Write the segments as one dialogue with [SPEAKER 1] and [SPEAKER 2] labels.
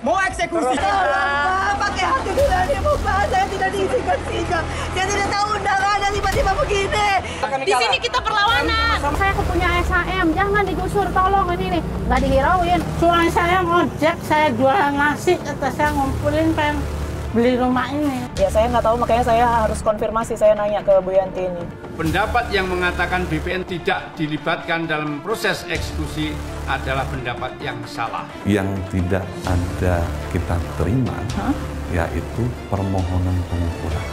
[SPEAKER 1] Mau eksekusi.
[SPEAKER 2] Pak, pakai hati nurani Pak, saya tidak diizinkan sidang. Saya tidak tahu undangan dan tiba-tiba begini.
[SPEAKER 3] Di sini kita perlawanan.
[SPEAKER 4] Saya punya SHM, jangan digusur, tolong ini nih. Nggak dihirauin. Suami saya ngojek, saya jualan nasi, kata saya ngumpulin pengen beli rumah ini.
[SPEAKER 5] Ya saya nggak tahu, makanya saya harus konfirmasi, saya nanya ke Bu Yanti ini.
[SPEAKER 6] Pendapat yang mengatakan BPN tidak dilibatkan dalam proses eksekusi adalah pendapat yang salah.
[SPEAKER 7] Yang tidak ada kita terima, yaitu permohonan pengukuran.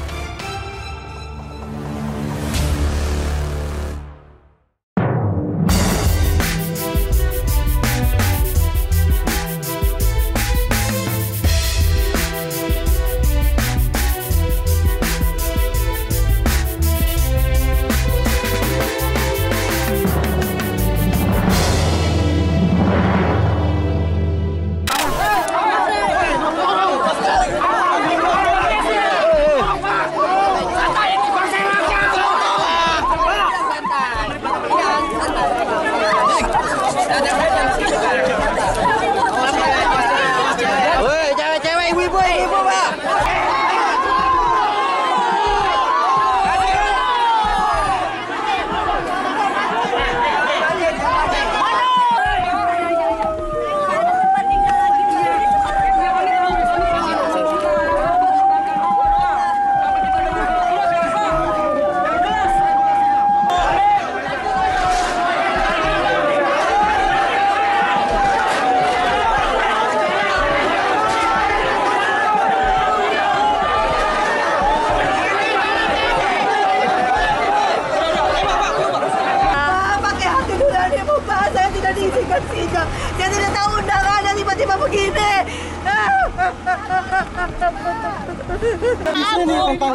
[SPEAKER 2] Saya tidak tahu undangan dan tiba-tiba begini.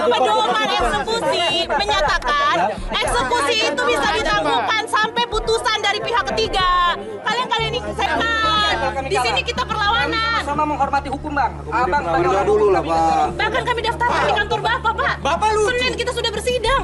[SPEAKER 3] Pedoman eksekusi menyatakan eksekusi itu bisa ditangguhkan sampai putusan dari pihak ketiga. Kalian ini di sini kita perlawanan.
[SPEAKER 1] Sama menghormati hukum, Bang. Abang
[SPEAKER 7] dulu lah, Pak.
[SPEAKER 3] Bahkan kami daftarkan di kantor Bapak, Pak.
[SPEAKER 1] Bapak lucu.
[SPEAKER 3] Senin kita sudah bersidang.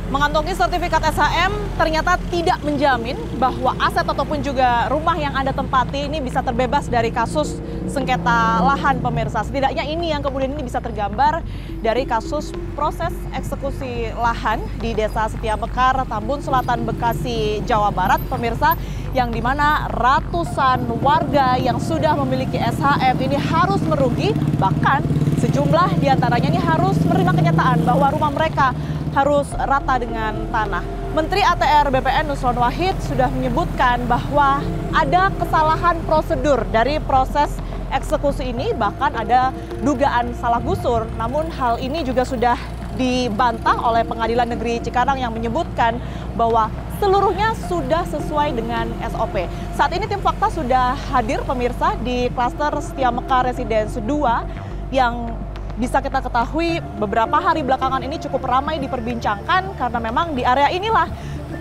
[SPEAKER 3] Mengantongi sertifikat SHM ternyata tidak menjamin bahwa aset ataupun juga rumah yang Anda tempati ini bisa terbebas dari kasus sengketa lahan, pemirsa. Setidaknya ini yang kemudian ini bisa tergambar dari kasus proses eksekusi lahan di Desa Setiamekar, Tambun Selatan, Bekasi, Jawa Barat, pemirsa, yang dimana ratusan warga yang sudah memiliki SHM ini harus merugi, bahkan sejumlah diantaranya ini harus menerima kenyataan bahwa rumah mereka harus rata dengan tanah. Menteri ATR BPN Nusron Wahid sudah menyebutkan bahwa ada kesalahan prosedur dari proses eksekusi ini, bahkan ada dugaan salah gusur. Namun hal ini juga sudah dibantah oleh Pengadilan Negeri Cikarang yang menyebutkan bahwa seluruhnya sudah sesuai dengan SOP. Saat ini tim fakta sudah hadir, pemirsa, di klaster Setiamekar Residence 2 yang bisa kita ketahui beberapa hari belakangan ini cukup ramai diperbincangkan karena memang di area inilah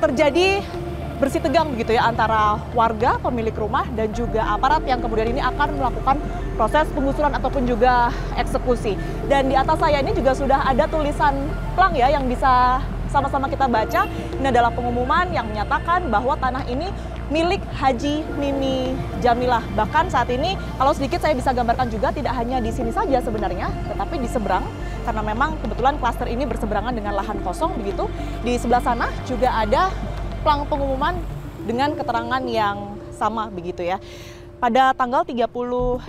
[SPEAKER 3] terjadi bersih tegang begitu ya antara warga pemilik rumah dan juga aparat yang kemudian ini akan melakukan proses penggusuran ataupun juga eksekusi. Dan di atas saya ini juga sudah ada tulisan plang ya yang bisa sama-sama kita baca. Ini adalah pengumuman yang menyatakan bahwa tanah ini milik Haji Nini Jamilah. Bahkan saat ini kalau sedikit saya bisa gambarkan juga tidak hanya di sini saja sebenarnya, tetapi di seberang, karena memang kebetulan klaster ini berseberangan dengan lahan kosong begitu. Di sebelah sana juga ada plang pengumuman dengan keterangan yang sama begitu ya. Pada tanggal 30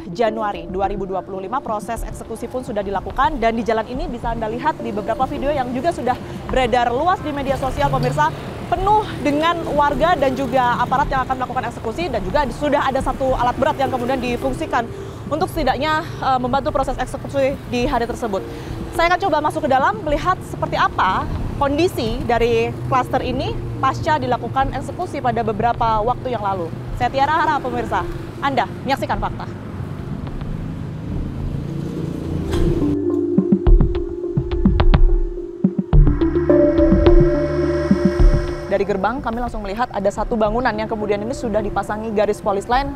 [SPEAKER 3] Januari 2025 proses eksekusi pun sudah dilakukan dan di jalan ini bisa Anda lihat di beberapa video yang juga sudah beredar luas di media sosial, pemirsa, penuh dengan warga dan juga aparat yang akan melakukan eksekusi, dan juga sudah ada satu alat berat yang kemudian difungsikan untuk setidaknya membantu proses eksekusi di hari tersebut. Saya akan coba masuk ke dalam melihat seperti apa kondisi dari klaster ini pasca dilakukan eksekusi pada beberapa waktu yang lalu. Saya Tiara Hara, pemirsa. Anda menyaksikan fakta. Dari gerbang kami langsung melihat ada satu bangunan yang kemudian ini sudah dipasangi garis polis lain.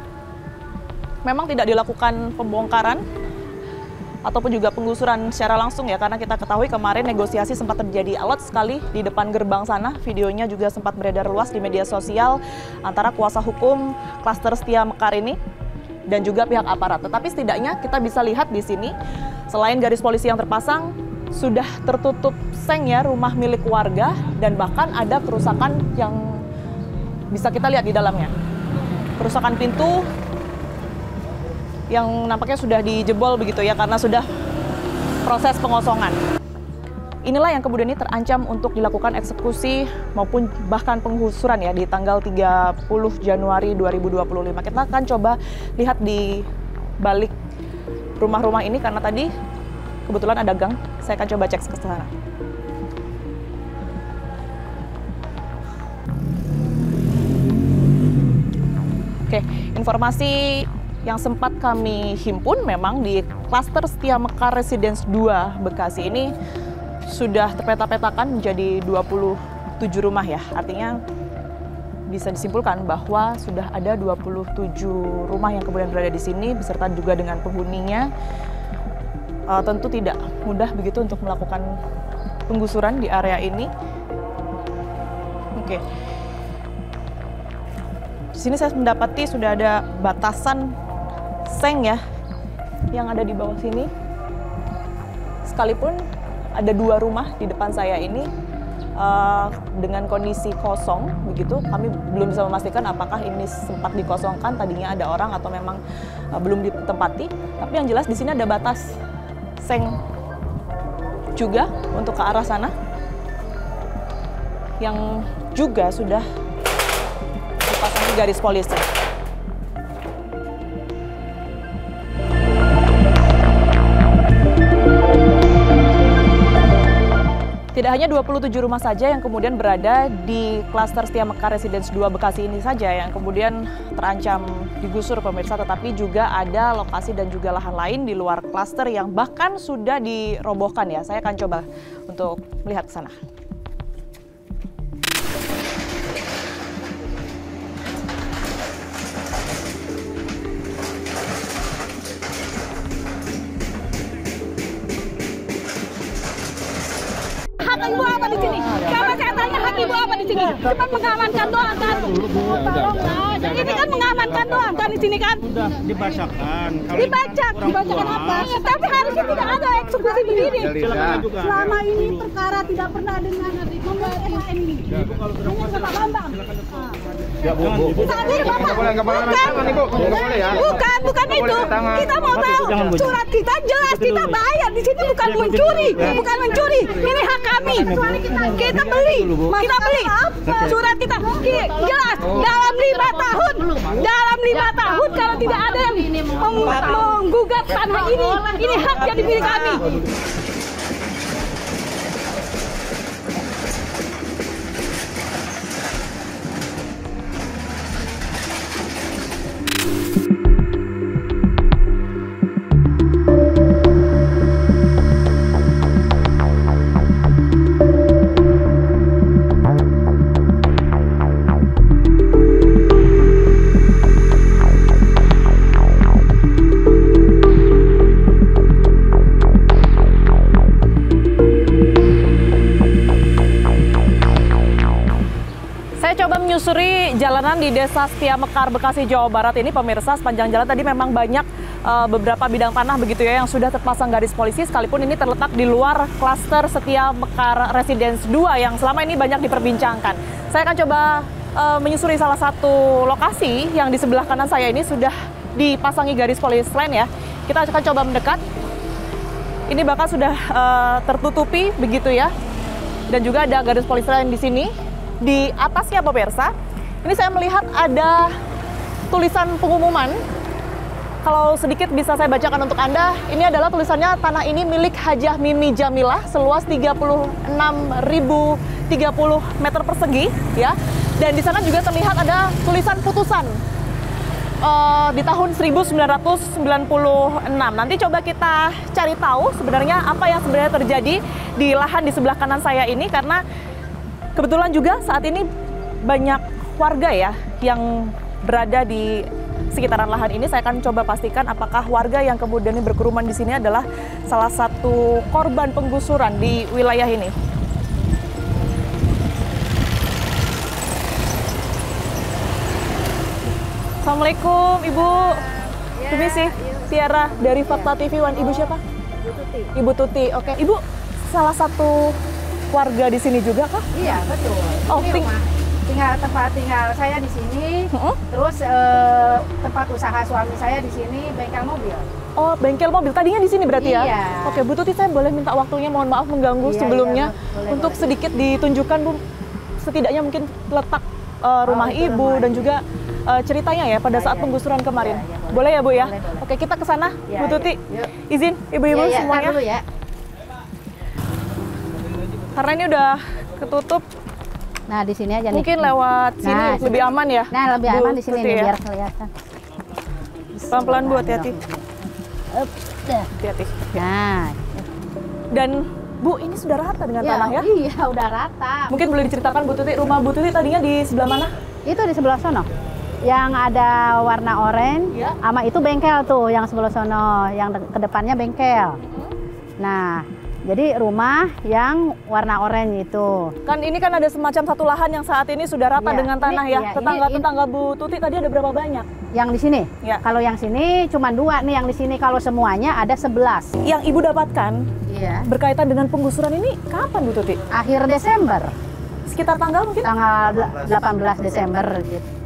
[SPEAKER 3] Memang tidak dilakukan pembongkaran ataupun juga penggusuran secara langsung ya, karena kita ketahui kemarin negosiasi sempat terjadi alot sekali di depan gerbang sana. Videonya juga sempat beredar luas di media sosial antara kuasa hukum klaster Setia Mekar ini dan juga pihak aparat. Tetapi setidaknya kita bisa lihat di sini, selain garis polisi yang terpasang, sudah tertutup seng ya rumah milik warga, dan bahkan ada kerusakan yang bisa kita lihat di dalamnya. Kerusakan pintu yang nampaknya sudah dijebol begitu ya, karena sudah proses pengosongan. Inilah yang kemudian ini terancam untuk dilakukan eksekusi maupun bahkan penggusuran ya di tanggal 30 Januari 2025. Kita akan coba lihat di balik rumah-rumah ini karena tadi kebetulan ada gang. Saya akan coba cek ke sana. Oke, informasi yang sempat kami himpun memang di klaster Setia Mekar Residence 2 Bekasi ini sudah terpeta-petakan menjadi 27 rumah ya. Artinya bisa disimpulkan bahwa sudah ada 27 rumah yang kemudian berada di sini beserta juga dengan penghuninya. Tentu tidak mudah begitu untuk melakukan penggusuran di area ini. Oke. Di sini saya mendapati sudah ada batasan seng ya yang ada di bawah sini. Sekalipun ada 2 rumah di depan saya ini dengan kondisi kosong begitu, kami belum bisa memastikan apakah ini sempat dikosongkan tadinya ada orang atau memang belum ditempati. Tapi yang jelas di sini ada batas seng juga untuk ke arah sana yang juga sudah dipasangi garis polisi. Tidak hanya 27 rumah saja yang kemudian berada di klaster Setia Mekar Residence 2 Bekasi ini saja yang kemudian terancam digusur pemirsa, tetapi juga ada lokasi dan juga lahan lain di luar klaster yang bahkan sudah dirobohkan ya. Saya akan coba untuk melihat ke sana.
[SPEAKER 8] Hak ibu apa di sini? Coba saya tanya, hak ibu apa di sini? Cuma mengamankan doang kan? Ini kan mengamankan doang kan di sini kan?
[SPEAKER 9] Sudah dibacakan.
[SPEAKER 8] Dibacakan apa? Tapi harusnya tidak ada eksekusi begini. Selama ini perkara tidak pernah dengan membuat SHM ini. Hanya Bapak Bambang.
[SPEAKER 9] Ya, Bu.
[SPEAKER 8] Saat ini Bapak. Bukan itu. Kita mau tahu surat kita jelas, kita bayar di sini bukan mencuri, bukan mencuri. Ini hak kami. Kita beli surat kita jelas dalam 5 tahun. Dalam 5 tahun kalau tidak ada yang menggugat tanah ini hak jadi milik kami.
[SPEAKER 3] Menyusuri jalanan di Desa Setia Mekar, Bekasi, Jawa Barat ini pemirsa, sepanjang jalan tadi memang banyak beberapa bidang tanah begitu ya yang sudah terpasang garis polisi, sekalipun ini terletak di luar klaster Setia Mekar Residence 2 yang selama ini banyak diperbincangkan. Saya akan coba menyusuri salah satu lokasi yang di sebelah kanan saya ini sudah dipasangi garis polisi lain ya. Kita akan coba mendekat. Ini bahkan sudah tertutupi begitu ya. Dan juga ada garis polisi lain di sini. Di atasnya pemirsa, ini saya melihat ada tulisan pengumuman. Kalau sedikit bisa saya bacakan untuk Anda, ini adalah tulisannya, tanah ini milik Hajah Mimi Jamilah seluas 36.030 meter persegi ya. Dan di sana juga terlihat ada tulisan putusan di tahun 1996. Nanti coba kita cari tahu sebenarnya apa yang sebenarnya terjadi di lahan di sebelah kanan saya ini, karena kebetulan juga saat ini banyak warga ya yang berada di sekitaran lahan ini. Saya akan coba pastikan apakah warga yang kemudian berkerumun di sini adalah salah satu korban penggusuran di wilayah ini. Assalamualaikum Ibu. Permisi, Tiara dari Fakta TV One. Ibu siapa?
[SPEAKER 4] Ibu Tuti.
[SPEAKER 3] Ibu Tuti. Oke, Ibu salah satu warga di sini juga kah?
[SPEAKER 4] Iya, betul.
[SPEAKER 3] Oh,
[SPEAKER 4] tempat tinggal saya di sini. Terus tempat usaha suami saya di sini, bengkel mobil.
[SPEAKER 3] Oh, bengkel mobil. Tadinya di sini berarti ya?
[SPEAKER 4] Iya.
[SPEAKER 3] Oke, Bu Tuti, saya boleh minta waktunya, mohon maaf mengganggu sebelumnya.
[SPEAKER 4] Boleh,
[SPEAKER 3] untuk sedikit ditunjukkan, Bu, setidaknya mungkin letak rumah Ibu dan juga ceritanya ya pada saat penggusuran kemarin. Boleh ya, Bu ya?
[SPEAKER 4] Boleh.
[SPEAKER 3] Oke, kita ke sana, Bu Tuti.
[SPEAKER 4] Yuk.
[SPEAKER 3] Izin Ibu-ibu semuanya.
[SPEAKER 4] Dulu ya.
[SPEAKER 3] Karena ini udah ketutup.
[SPEAKER 4] Nah, di sini aja nih.
[SPEAKER 3] Mungkin lewat sini lebih aman ya?
[SPEAKER 4] Nah, lebih
[SPEAKER 3] Bu
[SPEAKER 4] aman di sini
[SPEAKER 3] Tuti
[SPEAKER 4] nih,
[SPEAKER 3] ya?
[SPEAKER 4] biar kelihatan.
[SPEAKER 3] Pelan-pelan Bu, hati-hati. Hati-hati.
[SPEAKER 4] Nah.
[SPEAKER 3] Dan Bu, ini sudah rata dengan tanah ya?
[SPEAKER 4] Iya, udah rata.
[SPEAKER 3] Mungkin boleh diceritakan Bu Tuti, rumah Bu Tuti tadinya di sebelah mana?
[SPEAKER 4] Itu di sebelah sono. Yang ada warna oranye, sama itu bengkel tuh yang sebelah sono, yang kedepannya bengkel. Nah, jadi rumah yang warna oranye itu.
[SPEAKER 3] Kan ini kan ada semacam satu lahan yang saat ini sudah rata dengan tanah ya. Tetangga-tetangga Bu Tuti tadi ada berapa banyak?
[SPEAKER 4] Yang di sini?
[SPEAKER 3] Ya.
[SPEAKER 4] Kalau yang sini cuma 2 nih yang di sini. Kalau semuanya ada 11.
[SPEAKER 3] Yang Ibu dapatkan berkaitan dengan penggusuran ini kapan Bu Tuti?
[SPEAKER 4] Akhir Desember.
[SPEAKER 3] Sekitar tanggal mungkin?
[SPEAKER 4] Tanggal 18 Desember gitu.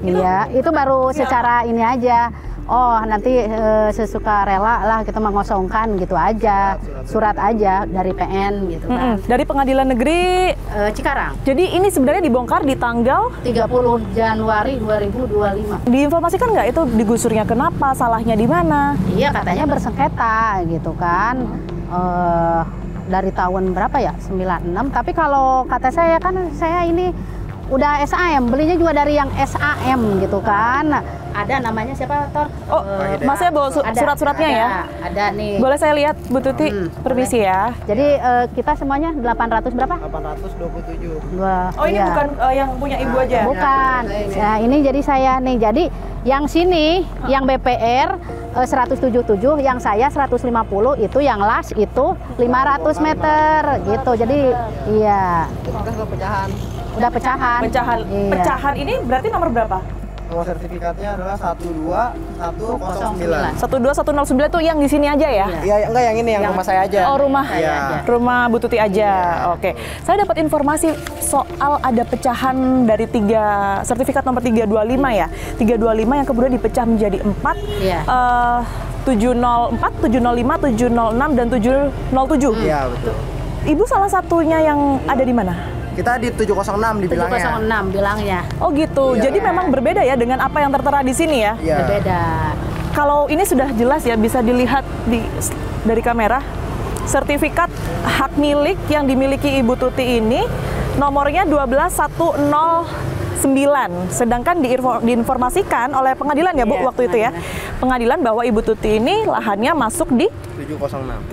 [SPEAKER 4] Iya, itu baru secara ini aja. Oh, nanti sesuka rela lah kita mengosongkan gitu aja. Surat aja dari PN gitu kan.
[SPEAKER 3] Dari Pengadilan Negeri
[SPEAKER 4] Cikarang.
[SPEAKER 3] Jadi ini sebenarnya dibongkar di tanggal
[SPEAKER 4] 30 Januari 2025.
[SPEAKER 3] Diinformasikan nggak itu digusurnya kenapa, salahnya di mana?
[SPEAKER 4] Iya, katanya bersengketa gitu kan. Dari tahun berapa ya? 96. Tapi kalau kata saya kan saya ini udah SAM, belinya juga dari yang SAM gitu kan. Ada namanya siapa, Tor?
[SPEAKER 3] Oh, Masnya bawa surat-suratnya ya?
[SPEAKER 4] Ada nih.
[SPEAKER 3] Boleh saya lihat, Bu Tuti? Permisi ya.
[SPEAKER 4] Jadi kita semuanya 800 berapa?
[SPEAKER 9] 827.
[SPEAKER 3] Oh, ini bukan yang punya Ibu aja?
[SPEAKER 4] Bukan. Nah, ini jadi saya nih. Jadi yang sini, yang BPR 177, yang saya 150, itu yang las itu 500 meter gitu. Jadi iya. Udah pecahan. Iya.
[SPEAKER 3] Pecahan ini berarti nomor berapa?
[SPEAKER 9] Nomor sertifikatnya adalah 12109.
[SPEAKER 3] 12109 tuh yang di sini aja ya?
[SPEAKER 9] Iya, enggak yang ini, yang rumah saya aja.
[SPEAKER 3] Oh, rumah rumah Bu Tuti aja.
[SPEAKER 9] Iya.
[SPEAKER 3] Oke. Saya dapat informasi soal ada pecahan dari sertifikat nomor 325 ya. 325 yang kemudian dipecah menjadi 4.
[SPEAKER 4] Iya.
[SPEAKER 3] 704, 705, 706 dan 707.
[SPEAKER 9] Iya, betul.
[SPEAKER 3] Ibu salah satunya yang ada di mana?
[SPEAKER 9] Kita di 706 dibilangnya.
[SPEAKER 4] 706 bilangnya.
[SPEAKER 3] Oh gitu.
[SPEAKER 9] Iya.
[SPEAKER 3] Jadi memang berbeda ya dengan apa yang tertera di sini ya?
[SPEAKER 9] Iya.
[SPEAKER 4] Berbeda.
[SPEAKER 3] Kalau ini sudah jelas ya, bisa dilihat dari kamera. Sertifikat hak milik yang dimiliki Ibu Tuti ini nomornya 12109. Sedangkan diinformasikan oleh pengadilan ya, Bu, waktu itu ya. Pengadilan bahwa Ibu Tuti ini lahannya masuk di 706.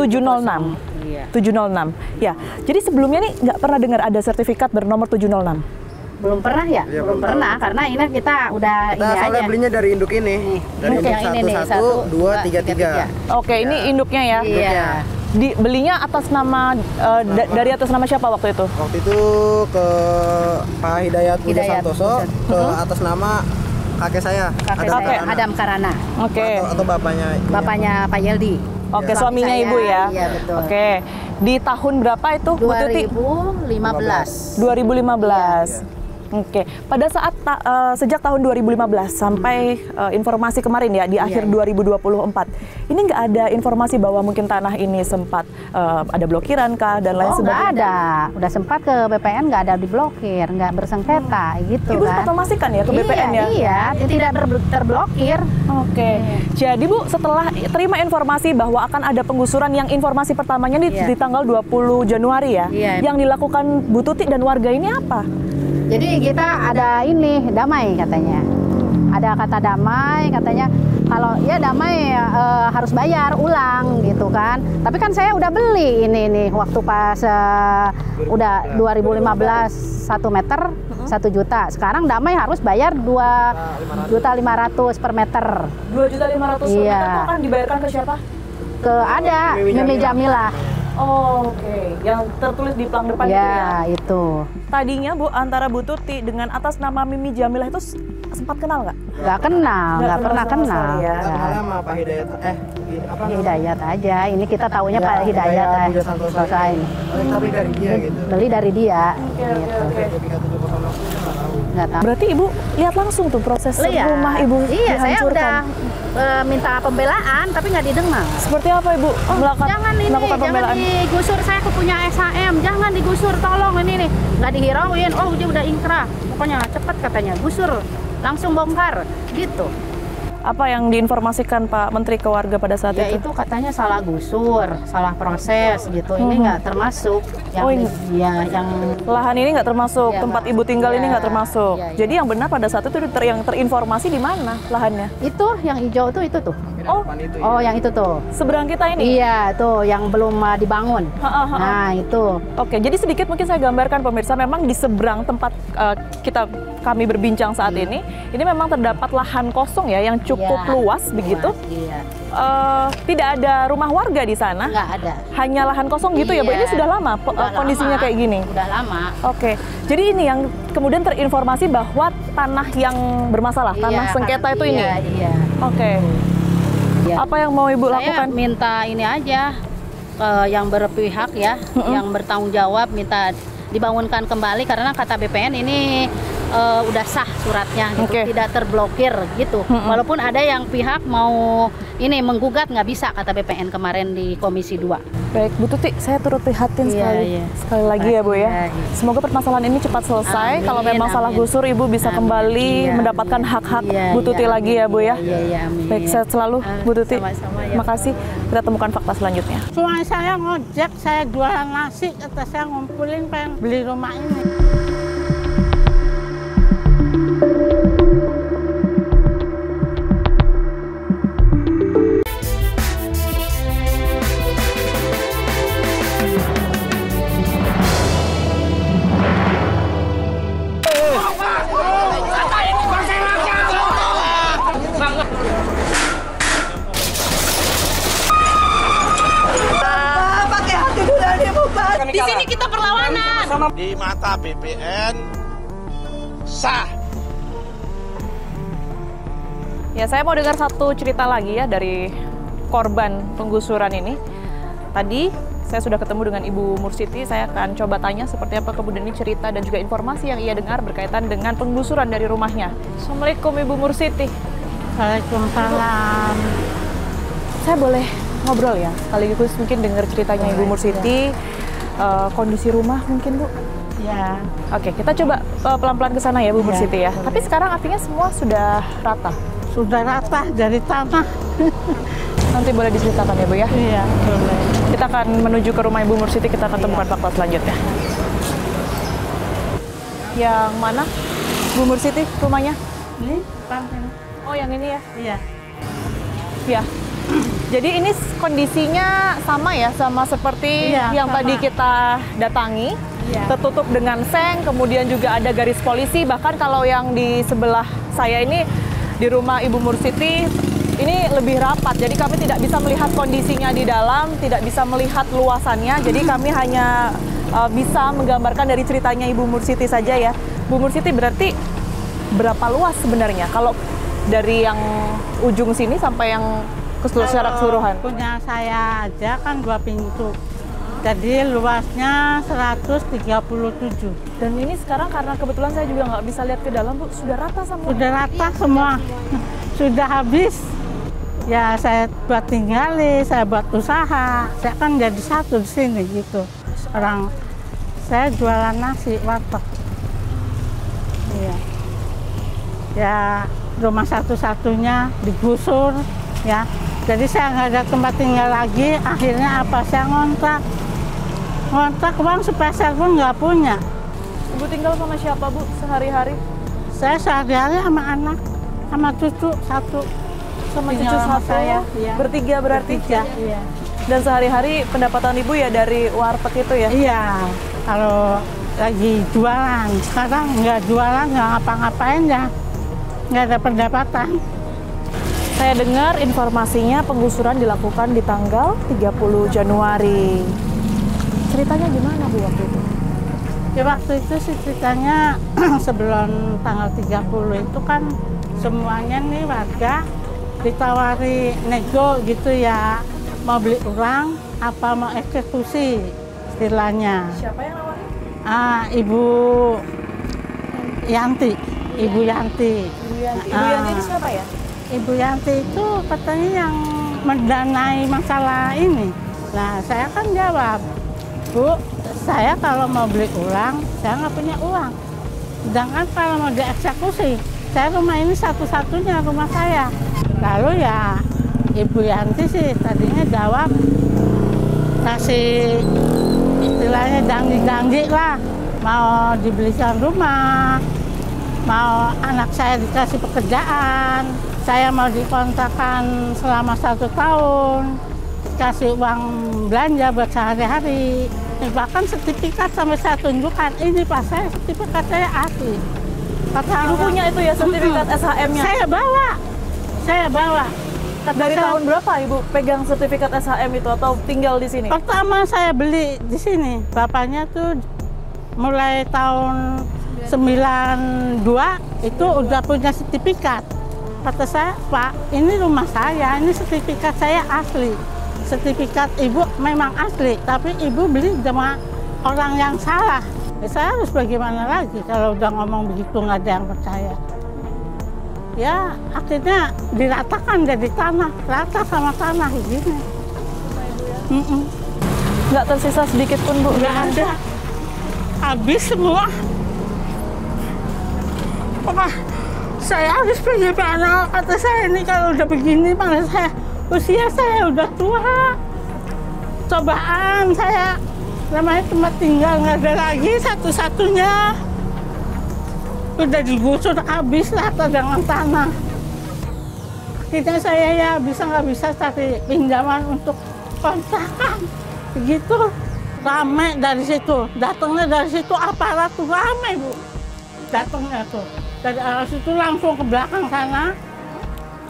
[SPEAKER 3] 706. Ya. Jadi sebelumnya nih nggak pernah dengar ada sertifikat bernomor 706.
[SPEAKER 4] Belum pernah ya?
[SPEAKER 9] Iya,
[SPEAKER 4] belum pernah karena ini kita udah
[SPEAKER 9] Kita
[SPEAKER 4] ini
[SPEAKER 9] soalnya
[SPEAKER 4] aja.
[SPEAKER 9] belinya dari induk ini. Dari
[SPEAKER 4] Induk
[SPEAKER 9] induk
[SPEAKER 4] yang ini nih,
[SPEAKER 9] 11233.
[SPEAKER 3] Oke, ini induknya ya.
[SPEAKER 4] Iya.
[SPEAKER 3] Belinya atas nama dari atas nama siapa waktu itu?
[SPEAKER 9] Waktu itu ke Pak Hidayat Puja Santoso, ke atas nama kakek saya,
[SPEAKER 4] Kakek saya, Adam Karana.
[SPEAKER 3] Oke.
[SPEAKER 9] Atau bapaknya.
[SPEAKER 4] Bapaknya Pak Yeldi.
[SPEAKER 3] Oke,
[SPEAKER 4] Ya.
[SPEAKER 3] suaminya
[SPEAKER 4] Suami
[SPEAKER 3] Ibu
[SPEAKER 4] saya,
[SPEAKER 3] ya.
[SPEAKER 4] iya, betul.
[SPEAKER 3] Oke. Di tahun berapa itu, Bu Tuti?
[SPEAKER 4] 2015.
[SPEAKER 3] 2015. Oke. Pada saat sejak tahun 2015 sampai informasi kemarin ya di akhir 2024. Ini nggak ada informasi bahwa mungkin tanah ini sempat ada blokiran kah dan lain sebagainya?
[SPEAKER 4] Nggak ada. Udah sempat ke BPN nggak ada diblokir, nggak bersengketa gitu
[SPEAKER 3] Ibu
[SPEAKER 4] kan.
[SPEAKER 3] sempat memastikan ya ke BPN ya?
[SPEAKER 4] Iya, tidak terblokir.
[SPEAKER 3] Oke. Jadi Bu, setelah terima informasi bahwa akan ada penggusuran yang informasi pertamanya di tanggal 20 Januari ya, yang dilakukan Bu Tuti dan warga ini apa?
[SPEAKER 4] Jadi kita ada ini damai katanya. Ada kata damai katanya Kalau ya damai harus bayar ulang gitu kan. Tapi kan saya udah beli ini waktu pas udah 2015 1 meter 1 juta. Sekarang damai harus bayar 2.500.000 per meter.
[SPEAKER 3] 2.500.000 per
[SPEAKER 4] Iya.
[SPEAKER 3] meter itu akan dibayarkan ke siapa?
[SPEAKER 4] Ke ada Mimi Jamilah.
[SPEAKER 3] Oh, oke. Yang tertulis di plang depan itu ya?
[SPEAKER 4] Ya, itu.
[SPEAKER 3] Tadinya Bu, antara Bu Tuti dengan atas nama Mimi Jamilah itu sempat kenal nggak?
[SPEAKER 4] Nggak kenal, nggak pernah
[SPEAKER 3] sama
[SPEAKER 4] kenal.
[SPEAKER 3] sekali ya.
[SPEAKER 9] Kenalnya sama Pak Hidayat.
[SPEAKER 4] Hidayat aja. Ini kita taunya Pak Hidayat
[SPEAKER 9] Budi Santoso. Tapi dari dia gitu.
[SPEAKER 4] Beli dari dia. Gitu. Nggak tahu.
[SPEAKER 3] Berarti Ibu lihat langsung tuh proses rumah Ibu
[SPEAKER 4] Iya, saya
[SPEAKER 3] dihancurkan.
[SPEAKER 4] udah minta pembelaan tapi nggak didengar.
[SPEAKER 3] Seperti apa Ibu
[SPEAKER 4] Jangan ini,
[SPEAKER 3] melakukan
[SPEAKER 4] jangan
[SPEAKER 3] pembelaan?
[SPEAKER 4] digusur, saya punya SHM, jangan digusur, tolong ini nih, nggak dihirauin, oh dia udah inkrah, pokoknya cepet katanya, gusur, langsung bongkar, gitu.
[SPEAKER 3] Apa yang diinformasikan Pak Menteri Keluarga pada saat
[SPEAKER 4] Ya
[SPEAKER 3] itu?
[SPEAKER 4] itu katanya salah gusur, salah proses gitu, ini nggak termasuk yang yang
[SPEAKER 3] Lahan ini nggak termasuk,
[SPEAKER 4] Ya,
[SPEAKER 3] tempat
[SPEAKER 4] Mas.
[SPEAKER 3] Ibu tinggal ini
[SPEAKER 4] Ya,
[SPEAKER 3] nggak termasuk.
[SPEAKER 4] ya, ya.
[SPEAKER 3] Jadi yang benar pada saat itu yang terinformasi di mana lahannya?
[SPEAKER 4] itu yang hijau tuh itu tuh.
[SPEAKER 3] Oh,
[SPEAKER 4] yang itu tuh.
[SPEAKER 3] seberang kita ini?
[SPEAKER 4] Iya, tuh yang belum dibangun. Nah, itu.
[SPEAKER 3] Oke, jadi sedikit mungkin saya gambarkan pemirsa, memang di seberang tempat kami berbincang saat ini memang terdapat lahan kosong ya yang cukup luas begitu.
[SPEAKER 4] Iya.
[SPEAKER 3] Tidak ada rumah warga di sana.
[SPEAKER 4] Nggak ada.
[SPEAKER 3] Hanya lahan kosong gitu ya, Bu. Ini sudah lama kondisinya kayak gini.
[SPEAKER 4] Udah lama.
[SPEAKER 3] Oke, jadi ini yang kemudian terinformasi bahwa tanah yang bermasalah, tanah sengketa itu ini.
[SPEAKER 4] Iya.
[SPEAKER 3] Oke.
[SPEAKER 4] Iya.
[SPEAKER 3] Apa yang mau Ibu lakukan?
[SPEAKER 4] Saya minta ini aja yang berpihak ya, yang bertanggung jawab, minta dibangunkan kembali karena kata BPN ini udah sah suratnya gitu, tidak terblokir gitu. Walaupun ada yang pihak mau ini menggugat nggak bisa kata BPN kemarin di Komisi 2.
[SPEAKER 3] Baik, Bu Tuti, saya turut prihatin sekali lagi ya Bu ya. Semoga permasalahan ini cepat selesai. Kalau memang salah gusur, Ibu bisa kembali mendapatkan hak-hak Bu Tuti lagi ya Bu ya. Baik, sehat selalu Bu Tuti. Makasih. Kita temukan fakta selanjutnya.
[SPEAKER 8] Suami saya ngojek, saya jualan nasi, kata saya ngumpulin pengen beli rumah ini.
[SPEAKER 2] Pakai hati nurani Bu, Pak.
[SPEAKER 8] Di sini kita perlawanan.
[SPEAKER 10] Di mata BPN sah.
[SPEAKER 3] Ya, saya mau dengar satu cerita lagi ya dari korban penggusuran ini. Tadi saya sudah ketemu dengan Ibu Mursiti, saya akan coba tanya seperti apa kemudian ini cerita dan juga informasi yang ia dengar berkaitan dengan penggusuran dari rumahnya. Assalamualaikum Ibu Mursiti.
[SPEAKER 8] Waalaikumsalam.
[SPEAKER 3] Saya boleh ngobrol ya, sekaligus mungkin dengar ceritanya Ibu Mursiti, kondisi rumah mungkin Bu?
[SPEAKER 8] Ya.
[SPEAKER 3] Oke, kita coba pelan-pelan ke sana ya Bu Mursiti ya. Tapi sekarang artinya semua sudah rata?
[SPEAKER 8] Sudah rata dari tanah.
[SPEAKER 3] Nanti boleh diceritakan ya Bu ya?
[SPEAKER 8] Iya, boleh.
[SPEAKER 3] Kita akan menuju ke rumah Ibu Mursiti, kita akan temukan fakta selanjutnya. Yang mana Bu Mursiti rumahnya?
[SPEAKER 8] Ini, pantai.
[SPEAKER 3] Oh, yang ini ya?
[SPEAKER 8] Iya.
[SPEAKER 3] Ya. Jadi ini kondisinya sama ya, sama seperti yang tadi kita datangi. Tertutup dengan seng, kemudian juga ada garis polisi. Bahkan kalau yang di sebelah saya ini, di rumah Ibu Mursiti, ini lebih rapat. Jadi kami tidak bisa melihat kondisinya di dalam, tidak bisa melihat luasannya. Jadi kami hanya bisa menggambarkan dari ceritanya Ibu Mursiti saja ya. Bu Mursiti, berarti berapa luas sebenarnya? Kalau dari yang ujung sini sampai yang secara keseluruhan?
[SPEAKER 8] Punya saya aja kan 2 pintu. Jadi luasnya 137.
[SPEAKER 3] Dan ini sekarang karena kebetulan saya juga nggak bisa lihat ke dalam Bu, sudah rata semua?
[SPEAKER 8] Sudah rata semua. Sudah habis. Ya saya buat tinggali, saya buat usaha. Saya kan jadi satu di sini gitu. Orang saya jualan nasi warteg. Iya. Ya rumah satu-satunya digusur ya. Jadi saya nggak ada tempat tinggal lagi. Akhirnya apa? Saya ngontrak uang sepeser pun nggak punya.
[SPEAKER 3] Ibu tinggal sama siapa Bu sehari-hari?
[SPEAKER 8] Saya sehari-hari sama anak, sama cucu 1.
[SPEAKER 3] Sama
[SPEAKER 8] tinggal
[SPEAKER 3] cucu
[SPEAKER 8] sama
[SPEAKER 3] satu,
[SPEAKER 8] saya. Iya.
[SPEAKER 3] bertiga berarti?
[SPEAKER 8] Bertiga, iya.
[SPEAKER 3] Dan sehari-hari pendapatan Ibu ya dari warteg itu ya?
[SPEAKER 8] Iya, kalau lagi jualan. Sekarang nggak jualan, nggak ngapa-ngapain ya. Nggak ada pendapatan.
[SPEAKER 3] Saya dengar informasinya penggusuran dilakukan di tanggal 30 Januari. Ceritanya gimana Bu waktu itu?
[SPEAKER 8] Ya waktu itu sih ceritanya sebelum tanggal 30 itu kan semuanya nih warga ditawari nego gitu ya. Mau beli ulang apa mau eksekusi istilahnya.
[SPEAKER 3] Siapa yang nawarin?
[SPEAKER 8] Ibu Yanti. Ibu Yanti.
[SPEAKER 3] Ibu Yanti itu siapa ya?
[SPEAKER 8] Ibu Yanti itu katanya yang mendanai masalah ini. Nah, saya kan jawab, Bu, saya kalau mau beli ulang, saya nggak punya uang. Sedangkan kalau mau dieksekusi, saya rumah ini satu-satunya rumah saya. Lalu ya Ibu Yanti sih tadinya jawab, kasih istilahnya janji-janji lah. Mau dibelikan rumah, mau anak saya dikasih pekerjaan, saya mau dikontrakan selama 1 tahun, kasih uang belanja buat sehari-hari. Bahkan sertifikat sampai saya tunjukkan, ini Pak, sertifikat saya asli.
[SPEAKER 3] Ibu punya itu ya sertifikat SHM-nya?
[SPEAKER 8] Saya bawa.
[SPEAKER 3] Dari tahun berapa Ibu pegang sertifikat SHM itu atau tinggal di sini?
[SPEAKER 8] Pertama saya beli di sini. Bapaknya tuh mulai tahun 92 itu udah punya sertifikat. Kata saya, Pak, ini rumah saya, ini sertifikat saya asli. Sertifikat Ibu memang asli, tapi Ibu beli sama orang yang salah. Saya harus bagaimana lagi kalau udah ngomong begitu nggak ada yang percaya. Ya akhirnya diratakan jadi tanah, rata sama tanah gini.
[SPEAKER 3] Nggak tersisa sedikit pun Bu?
[SPEAKER 8] Nggak ada, habis semua. Wah, saya harus bagaimana? Kata saya ini kalau udah begini, malah saya usia saya udah tua. Cobaan saya, namanya tempat tinggal nggak ada lagi, satu-satunya. Udah digusur habis lah dengan tanah. Akhirnya saya ya nggak bisa cari pinjaman untuk kontrakan. Begitu rame dari situ, datangnya dari situ aparat tuh rame Bu. Datangnya tuh dari arah situ langsung ke belakang sana.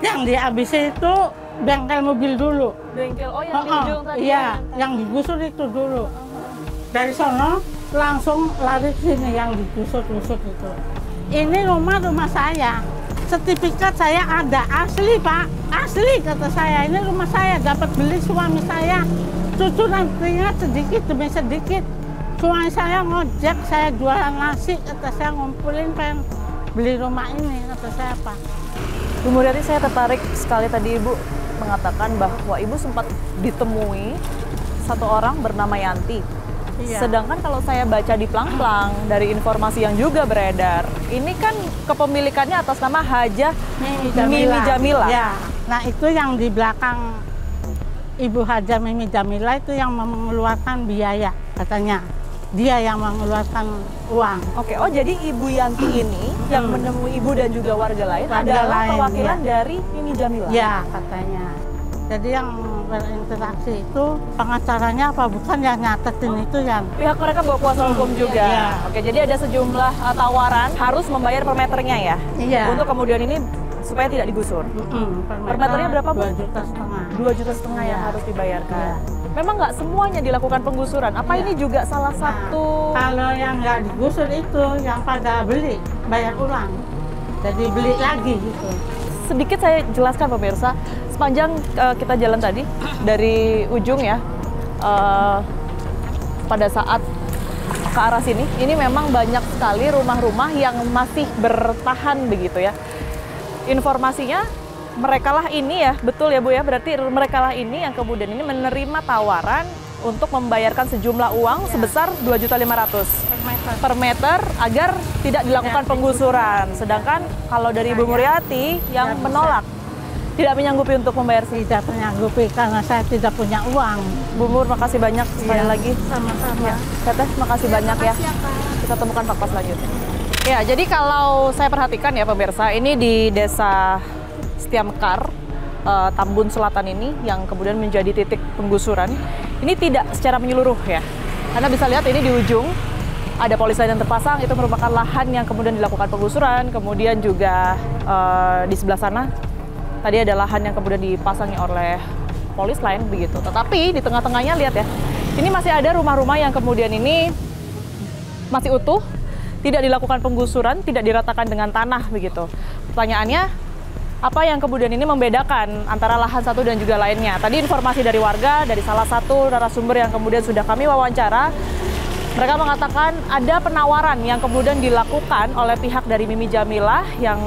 [SPEAKER 8] Yang dihabisi itu bengkel mobil dulu.
[SPEAKER 3] Bengkel, oh yang di ujung tadi?
[SPEAKER 8] Iya, yang digusur itu dulu. Dari sana langsung lari ke sini yang digusur-gusur itu. Ini rumah saya, sertifikat saya ada, asli Pak, asli kata saya. Ini rumah saya, dapat beli suami saya. Cucu nantinya sedikit demi sedikit. Suami saya ngojek, saya jualan nasi, kata saya ngumpulin pengen beli rumah ini, kata saya Pak.
[SPEAKER 3] Bu Muryati, saya tertarik sekali tadi Ibu mengatakan bahwa Ibu sempat ditemui satu orang bernama Yanti.
[SPEAKER 8] Iya.
[SPEAKER 3] Sedangkan kalau saya baca di plang-plang dari informasi yang juga beredar, ini kan kepemilikannya atas nama Hajah Mimi Jamila.
[SPEAKER 8] Ya, nah itu yang di belakang Ibu Hajah Mimi Jamila itu yang mengeluarkan biaya katanya. Dia yang mengeluarkan uang.
[SPEAKER 3] Oke, oh jadi Ibu Yanti ini yang menemui Ibu dan juga warga lain adalah perwakilan dari Mimi Jamila?
[SPEAKER 8] Ya, katanya. Jadi yang berinteraksi itu pengacaranya apa bukan yang nyatetin itu yang
[SPEAKER 3] pihak mereka bawa kuasa hukum juga.
[SPEAKER 8] Iya.
[SPEAKER 3] Oke, jadi ada sejumlah tawaran harus membayar per meternya ya?
[SPEAKER 8] Iya.
[SPEAKER 3] Untuk kemudian ini supaya tidak digusur. Per meternya berapa Bu?
[SPEAKER 8] 2,5 juta.
[SPEAKER 3] 2,5 juta yang harus dibayarkan. Memang nggak semuanya dilakukan penggusuran. Apa ini juga salah satu?
[SPEAKER 8] Kalau yang nggak digusur itu yang pada beli bayar ulang. Jadi beli lagi gitu.
[SPEAKER 3] Sedikit saya jelaskan pemirsa, sepanjang kita jalan tadi dari ujung ya, pada saat ke arah sini, ini memang banyak sekali rumah-rumah yang masih bertahan begitu ya. Informasinya merekalah ini ya, betul ya Bu ya, berarti merekalah ini yang kemudian ini menerima tawaran untuk membayarkan sejumlah uang sebesar 2.500.000 per meter agar tidak dilakukan penggusuran. Sedangkan kalau dari Ibu Muryati yang menolak, tidak menyanggupi untuk membayar.
[SPEAKER 8] Tidak menyanggupi karena saya tidak punya uang.
[SPEAKER 3] Bu Mur, makasih banyak sekali lagi.
[SPEAKER 8] Sama-sama.
[SPEAKER 3] Teteh, makasih banyak ya. Kita temukan fakta selanjutnya. Ya, jadi kalau saya perhatikan ya pemirsa, ini di Desa Setiamekar, Tambun Selatan ini yang kemudian menjadi titik penggusuran. Ini tidak secara menyeluruh ya. Anda bisa lihat ini di ujung ada polis lain yang terpasang, itu merupakan lahan yang kemudian dilakukan penggusuran. Kemudian juga di sebelah sana tadi ada lahan yang kemudian dipasangi oleh polis lain begitu. Tetapi di tengah-tengahnya lihat ya, ini masih ada rumah-rumah yang kemudian ini masih utuh, tidak dilakukan penggusuran, tidak diratakan dengan tanah begitu. Pertanyaannya, apa yang kemudian ini membedakan antara lahan satu dan juga lainnya? Tadi informasi dari warga, dari salah satu narasumber yang kemudian sudah kami wawancara, mereka mengatakan ada penawaran yang kemudian dilakukan oleh pihak dari Mimi Jamilah yang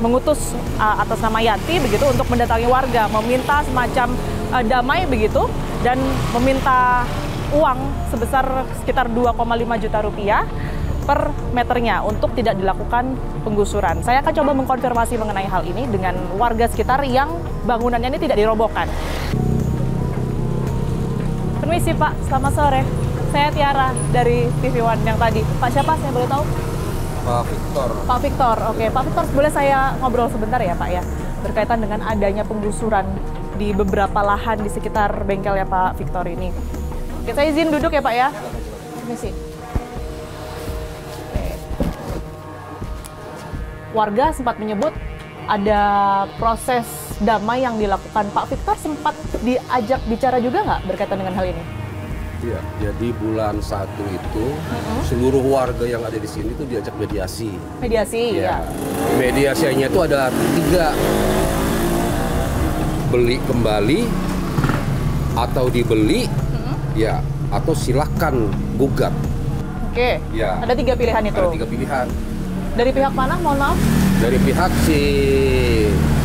[SPEAKER 3] mengutus atas nama Yanti begitu untuk mendatangi warga, meminta semacam damai begitu dan meminta uang sebesar sekitar 2,5 juta rupiah per meternya untuk tidak dilakukan penggusuran. Saya akan coba mengkonfirmasi mengenai hal ini dengan warga sekitar yang bangunannya ini tidak dirobohkan. Permisi Pak, selamat sore. Saya Tiara dari TV One yang tadi. Pak siapa? Saya boleh tahu?
[SPEAKER 7] Pak Victor.
[SPEAKER 3] Pak Victor, oke. Pak Victor, boleh saya ngobrol sebentar ya Pak ya? Berkaitan dengan adanya penggusuran di beberapa lahan di sekitar bengkel ya Pak Victor ini. Oke, saya izin duduk ya Pak ya. Permisi. Warga sempat menyebut ada proses damai yang dilakukan. Pak Victor sempat diajak bicara juga nggak berkaitan dengan hal ini?
[SPEAKER 11] Iya, jadi bulan 1 itu seluruh warga yang ada di sini tuh diajak mediasi.
[SPEAKER 3] Mediasi, ya.
[SPEAKER 11] Mediasinya itu ada 3. Beli kembali, atau dibeli, ya, atau silakan gugat.
[SPEAKER 3] Oke,
[SPEAKER 11] ya.
[SPEAKER 3] Ada 3 pilihan itu?
[SPEAKER 11] Ada 3 pilihan.
[SPEAKER 3] Dari pihak mana, mohon maaf?
[SPEAKER 11] Dari pihak si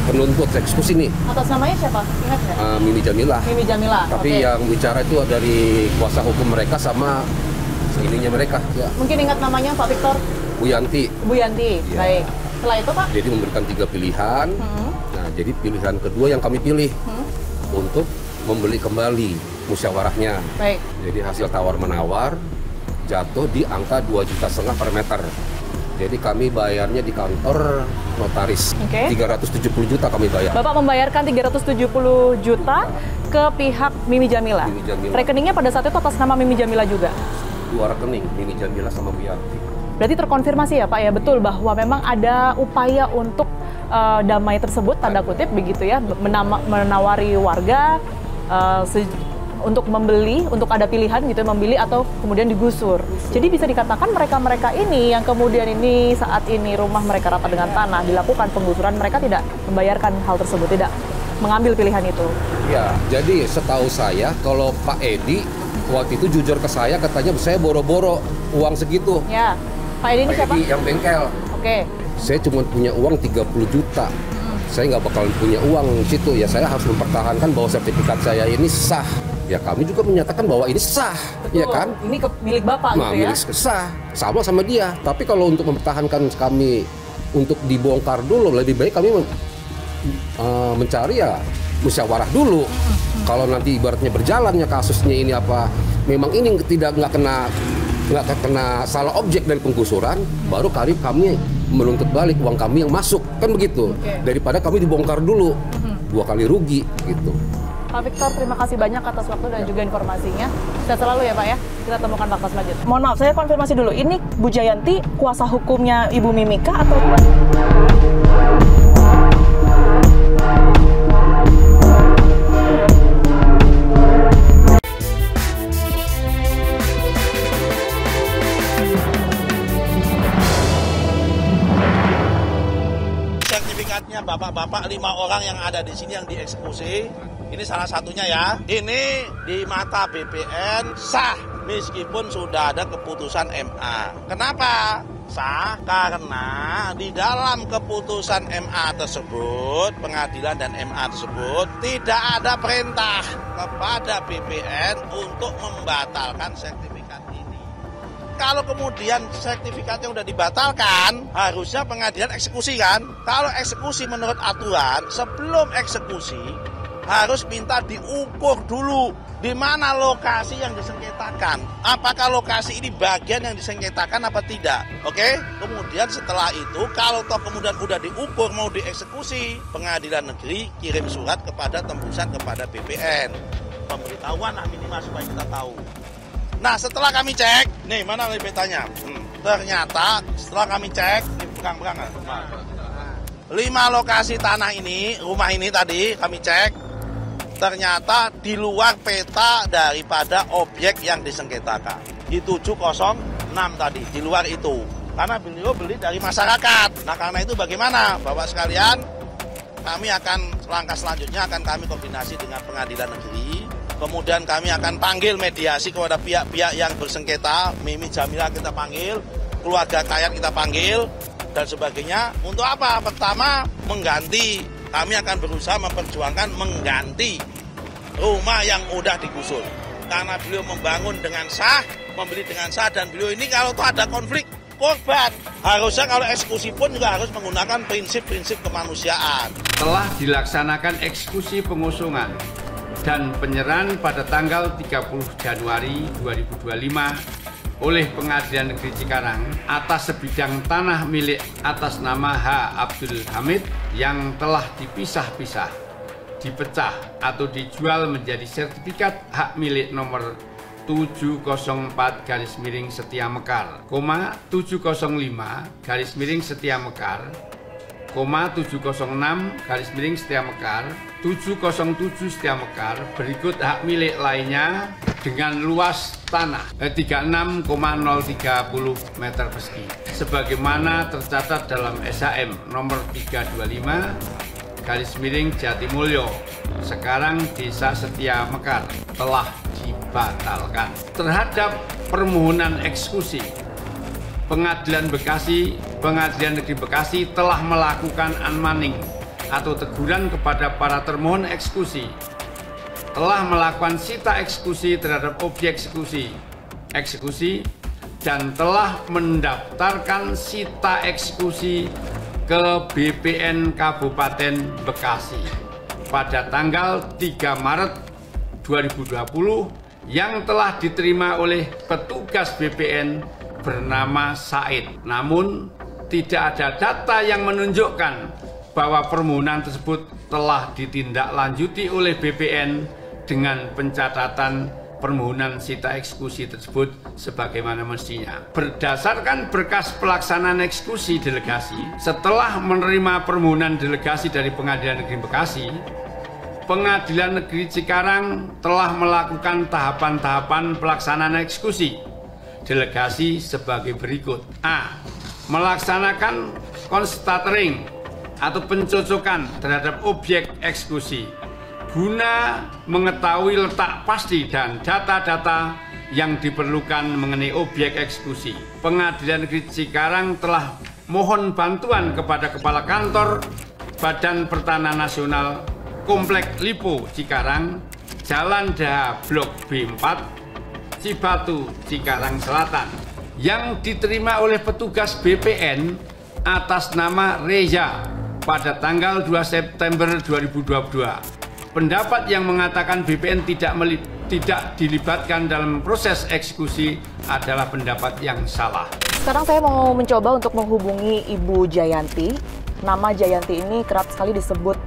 [SPEAKER 11] penuntut eksekusi nih.
[SPEAKER 3] Atas namanya siapa? Ingat nggak?
[SPEAKER 11] Mimi Jamilah.
[SPEAKER 3] Mimi Jamilah.
[SPEAKER 11] Tapi yang bicara itu dari kuasa hukum mereka sama ininya mereka. Ya.
[SPEAKER 3] Mungkin ingat namanya Pak Victor?
[SPEAKER 11] Bu Yanti.
[SPEAKER 3] Bu Yanti, ya. Baik. Setelah itu Pak?
[SPEAKER 11] Jadi memberikan 3 pilihan. Nah, jadi pilihan kedua yang kami pilih untuk membeli kembali musyawarahnya.
[SPEAKER 3] Baik.
[SPEAKER 11] Jadi hasil tawar-menawar jatuh di angka 2,5 juta per meter. Jadi kami bayarnya di kantor notaris. 370 juta kami bayar.
[SPEAKER 3] Bapak membayarkan 370 juta ke pihak Mimi Jamilah.
[SPEAKER 11] Mimi Jamilah.
[SPEAKER 3] Rekeningnya pada saat itu atas nama Mimi Jamilah juga?
[SPEAKER 11] 2 rekening, Mimi Jamilah sama Bu Yanti.
[SPEAKER 3] Berarti terkonfirmasi ya Pak ya, betul bahwa memang ada upaya untuk damai tersebut, tanda kutip begitu ya, menawari warga untuk membeli, untuk ada pilihan gitu, membeli atau kemudian digusur. Jadi bisa dikatakan mereka-mereka ini yang kemudian ini saat ini rumah mereka rata dengan tanah, dilakukan penggusuran, mereka tidak membayarkan hal tersebut, tidak mengambil pilihan itu.
[SPEAKER 11] Ya, jadi setahu saya kalau Pak Edi waktu itu jujur ke saya, katanya saya boro-boro uang segitu.
[SPEAKER 3] Ya, Pak Edi ini siapa?
[SPEAKER 11] Edi yang bengkel.
[SPEAKER 3] Oke.
[SPEAKER 11] Saya cuma punya uang 30 juta. Saya nggak bakalan punya uang di situ. Ya saya harus mempertahankan bahwa sertifikat saya ini sah. Ya kami juga menyatakan bahwa ini sah.
[SPEAKER 3] Betul.
[SPEAKER 11] Ya kan?
[SPEAKER 3] Ini milik Bapak
[SPEAKER 11] nah,
[SPEAKER 3] gitu ya?
[SPEAKER 11] Milik sah. Sama dia. Tapi kalau untuk mempertahankan kami untuk dibongkar dulu, lebih baik kami mencari ya musyawarah dulu. Kalau nanti ibaratnya berjalannya kasusnya ini apa, memang ini nggak kena salah objek dari penggusuran, baru kami menuntut balik uang kami yang masuk, kan begitu. Daripada kami dibongkar dulu, 2 kali rugi gitu.
[SPEAKER 3] Pak Victor, terima kasih banyak atas waktu dan juga informasinya. Sehat selalu ya Pak ya. Kita temukan fakta selanjutnya. Mohon maaf, saya konfirmasi dulu. Ini Bu Jayanti kuasa hukumnya Ibu Mimika atau?
[SPEAKER 10] Sertifikatnya bapak-bapak 5 orang yang ada di sini yang dieksekusi. Ini salah satunya ya. Ini di mata BPN sah meskipun sudah ada keputusan MA. Kenapa? Sah karena di dalam keputusan MA tersebut, pengadilan dan MA tersebut tidak ada perintah kepada BPN untuk membatalkan sertifikat ini. Kalau kemudian sertifikatnya sudah dibatalkan, harusnya pengadilan eksekusi kan? Kalau eksekusi menurut aturan, sebelum eksekusi harus minta diukur dulu di mana lokasi yang disengketakan. Apakah lokasi ini bagian yang disengketakan apa tidak? Oke? Kemudian setelah itu kalau toh kemudian udah diukur mau dieksekusi, pengadilan negeri kirim surat kepada tembusan kepada BPN. Pemberitahuan lah minimal supaya kita tahu. Nah setelah kami cek, nih mana petanya? Ternyata setelah kami cek, ini pegang-pegang. 5 lokasi tanah ini, rumah ini tadi kami cek, ternyata di luar peta daripada objek yang disengketakan. Di 706 tadi, di luar itu. Karena beliau beli dari masyarakat. Nah karena itu bagaimana Bapak sekalian, kami akan langkah selanjutnya akan kami koordinasi dengan pengadilan negeri. Kemudian kami akan panggil mediasi kepada pihak-pihak yang bersengketa. Mimi Jamilah kita panggil, keluarga Kayat kita panggil, dan sebagainya. Untuk apa? Pertama, mengganti. Kami akan berusaha memperjuangkan mengganti rumah yang udah digusur. Karena beliau membangun dengan sah, membeli dengan sah, dan beliau ini kalau tuh ada konflik, korban. Harusnya kalau eksekusi pun juga harus menggunakan prinsip-prinsip kemanusiaan.
[SPEAKER 6] Telah dilaksanakan eksekusi pengusungan dan penyerahan pada tanggal 30 Januari 2025 oleh Pengadilan Negeri Cikarang atas sebidang tanah milik atas nama H. Abdul Hamid yang telah dipisah-pisah, dipecah atau dijual menjadi sertifikat hak milik nomor 704 Setia Mekar, 705 Setia Mekar, 706 Setia Mekar, 707 Setia Mekar, berikut hak milik lainnya dengan luas tanah 36,030 meter persegi sebagaimana tercatat dalam SHM nomor 325 Jatimulyo, sekarang Desa Setia Mekar, telah dibatalkan. Terhadap permohonan eksekusi, Pengadilan Negeri Bekasi telah melakukan unmanning atau teguran kepada para termohon eksekusi, telah melakukan sita eksekusi terhadap objek eksekusi dan telah mendaftarkan sita eksekusi ke BPN Kabupaten Bekasi pada tanggal 3 Maret 2020 yang telah diterima oleh petugas BPN bernama Said. Namun tidak ada data yang menunjukkan bahwa permohonan tersebut telah ditindaklanjuti oleh BPN dengan pencatatan permohonan sita eksekusi tersebut sebagaimana mestinya. Berdasarkan berkas pelaksanaan eksekusi delegasi, setelah menerima permohonan delegasi dari Pengadilan Negeri Bekasi, Pengadilan Negeri Cikarang telah melakukan tahapan-tahapan pelaksanaan eksekusi delegasi sebagai berikut. A. Melaksanakan constatering atau pencocokan terhadap objek eksekusi guna mengetahui letak pasti dan data-data yang diperlukan mengenai objek eksekusi. Pengadilan Negeri Cikarang telah mohon bantuan kepada Kepala Kantor Badan Pertanahan Nasional Komplek Lipo Cikarang, Jalan Daha Blok B4, Cibatu, Cikarang Selatan, yang diterima oleh petugas BPN atas nama Reza pada tanggal 2 September 2022. Pendapat yang mengatakan BPN tidak dilibatkan dalam proses eksekusi adalah pendapat yang salah.
[SPEAKER 5] Sekarang saya mau mencoba untuk menghubungi Ibu Jayanti. Nama Jayanti ini kerap sekali disebut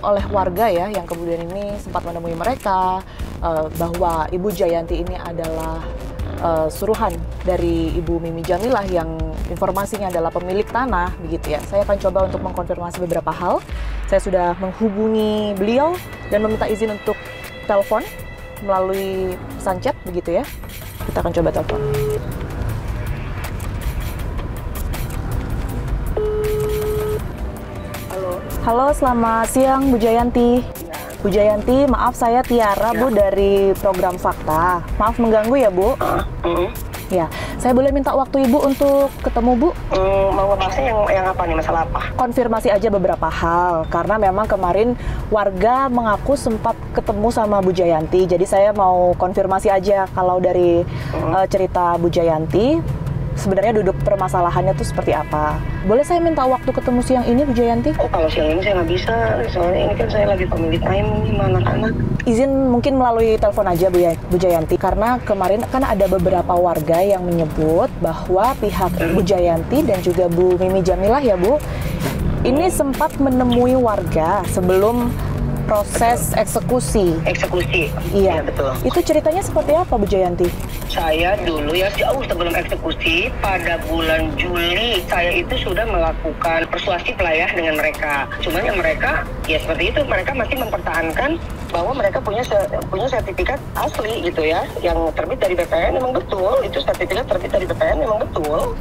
[SPEAKER 5] oleh warga ya, yang kemudian ini sempat menemui mereka bahwa Ibu Jayanti ini adalah suruhan dari Ibu Mimi Jamilah yang informasinya adalah pemilik tanah, begitu ya. Saya akan coba untuk mengkonfirmasi beberapa hal. Saya sudah menghubungi beliau dan meminta izin untuk telepon melalui pesan chat, begitu ya. Kita akan coba telepon. Halo, selamat siang Bu Jayanti. Bu Jayanti, maaf saya Tiara Bu dari program Fakta. Maaf mengganggu ya Bu. Ya, saya boleh minta waktu Ibu untuk ketemu Bu?
[SPEAKER 12] Mau bahasnya yang apa nih, masalah apa?
[SPEAKER 5] Konfirmasi aja beberapa hal, karena memang kemarin warga mengaku sempat ketemu sama Bu Jayanti. Jadi saya mau konfirmasi aja kalau dari cerita Bu Jayanti, sebenarnya duduk permasalahannya tuh seperti apa. Boleh saya minta waktu ketemu siang ini, Bu Jayanti?
[SPEAKER 12] Oh, kalau siang ini saya nggak bisa, soalnya ini kan saya lagi family time sama anak-anak.
[SPEAKER 5] Izin mungkin melalui telepon aja Bu Jayanti, karena kemarin kan ada beberapa warga yang menyebut bahwa pihak Bu Jayanti dan juga Bu Mimi Jamilah ya Bu, ini sempat menemui warga sebelum proses eksekusi.
[SPEAKER 12] Eksekusi?
[SPEAKER 5] Iya,
[SPEAKER 12] ya, betul.
[SPEAKER 5] Itu ceritanya seperti apa Bu Jayanti?
[SPEAKER 12] Saya dulu ya jauh sebelum eksekusi, pada bulan Juli saya itu sudah melakukan persuasif lah ya dengan mereka. Cuman yang mereka ya seperti itu, mereka masih mempertahankan bahwa mereka punya sertifikat asli gitu ya, yang terbit dari BPN memang betul, itu sertifikat terbit dari BPN memang betul.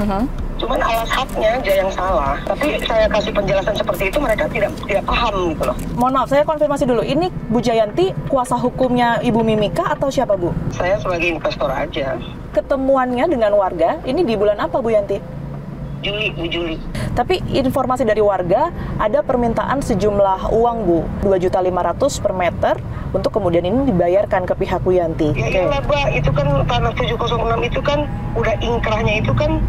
[SPEAKER 12] Cuman alas haknya aja yang salah. Tapi saya kasih penjelasan seperti itu, mereka tidak paham gitu loh.
[SPEAKER 5] Mohon maaf, saya konfirmasi dulu. Ini Bu Jayanti kuasa hukumnya Ibu Mimika atau siapa Bu?
[SPEAKER 12] Saya sebagai investor aja.
[SPEAKER 5] Ketemuannya dengan warga ini di bulan apa Bu Yanti?
[SPEAKER 12] Bu Juli.
[SPEAKER 5] Tapi informasi dari warga ada permintaan sejumlah uang Bu, 2.500.000 per meter untuk kemudian ini dibayarkan ke pihak Bu Yanti.
[SPEAKER 12] Ya iyalah Mbak, itu kan tanah 706 itu kan udah ingkrahnya itu kan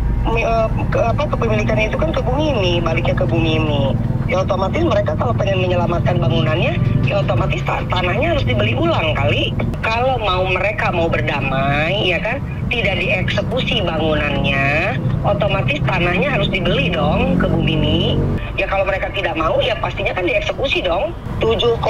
[SPEAKER 12] kepemilikannya itu kan ke Bu Mimi, baliknya ke Bu Mimi. Ya otomatis mereka kalau pengen menyelamatkan bangunannya, ya otomatis tanahnya harus dibeli ulang kali. Kalau mereka mau berdamai, ya kan, tidak dieksekusi bangunannya, otomatis tanahnya harus dibeli dong ke Bu Mimi. Ya kalau mereka tidak mau, ya pastinya kan dieksekusi dong. 706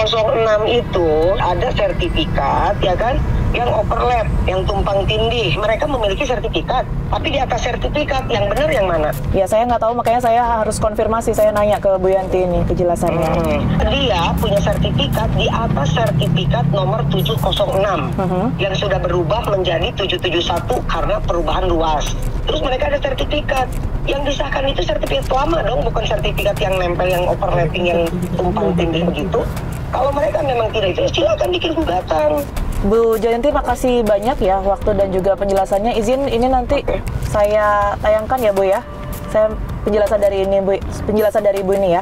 [SPEAKER 12] itu ada sertifikat, ya kan, yang overlap, yang tumpang tindih. Mereka memiliki sertifikat, tapi di atas sertifikat yang benar yang mana?
[SPEAKER 5] Ya saya nggak tahu, makanya saya harus konfirmasi, saya nanya ke Bu Yanti ini kejelasannya.
[SPEAKER 12] Dia punya sertifikat di atas sertifikat nomor 706 yang sudah berubah menjadi 771 karena perubahan luas. Terus mereka ada sertifikat yang disahkan itu sertifikat lama dong, bukan sertifikat yang nempel, yang overlapping, yang tumpang tindih begitu. Kalau mereka memang tidak itu, silakan bikin gugatan.
[SPEAKER 5] Bu Jayanti, makasih banyak ya waktu dan juga penjelasannya. Izin ini nanti saya tayangkan ya Bu ya. Saya penjelasan dari Ibu ini ya.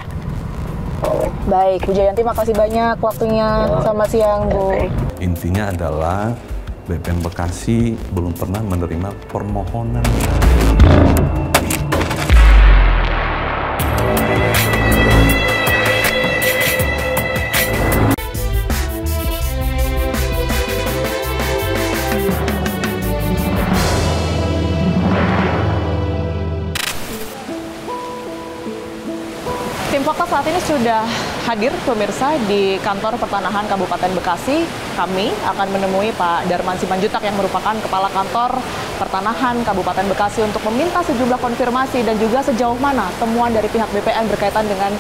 [SPEAKER 5] Baik, Bu Jayanti, makasih banyak waktunya. Selamat siang Bu.
[SPEAKER 7] Intinya adalah BPN Bekasi belum pernah menerima permohonan.
[SPEAKER 3] Tim Fakta saat ini sudah hadir pemirsa di kantor pertanahan Kabupaten Bekasi. Kami akan menemui Pak Darman Simanjutak yang merupakan Kepala Kantor Pertanahan Kabupaten Bekasi untuk meminta sejumlah konfirmasi dan juga sejauh mana temuan dari pihak BPN berkaitan dengan